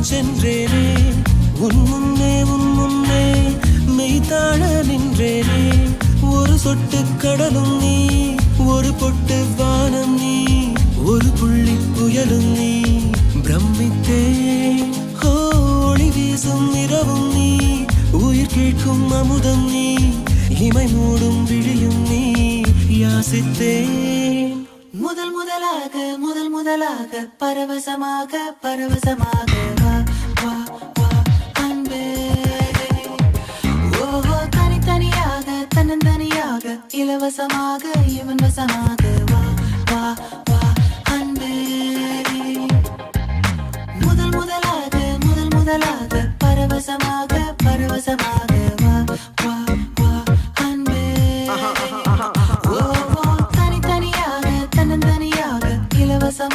சென்றேனே உன் முன்னே மெய்தாழ நின்றேனே ஒரு சொட்டு கடலும் நீ ஒரு பொட்டு வானம் நீ ஒரு புள்ளி புயலும் நீ பிரமித்தேன் ஒளி வீசும் இரவும் நீ உயிர் கேட்கும் அமுதம் நீ இமை மூடும் விழியும் நீ யாசித்தேன் முதல் முதலாக பரவசமாக வா வா வா அன்பே ஓஹோ தனித்தனியாக தன்னந்தனியாக இலவசமாக இவன் வசமாக வா வா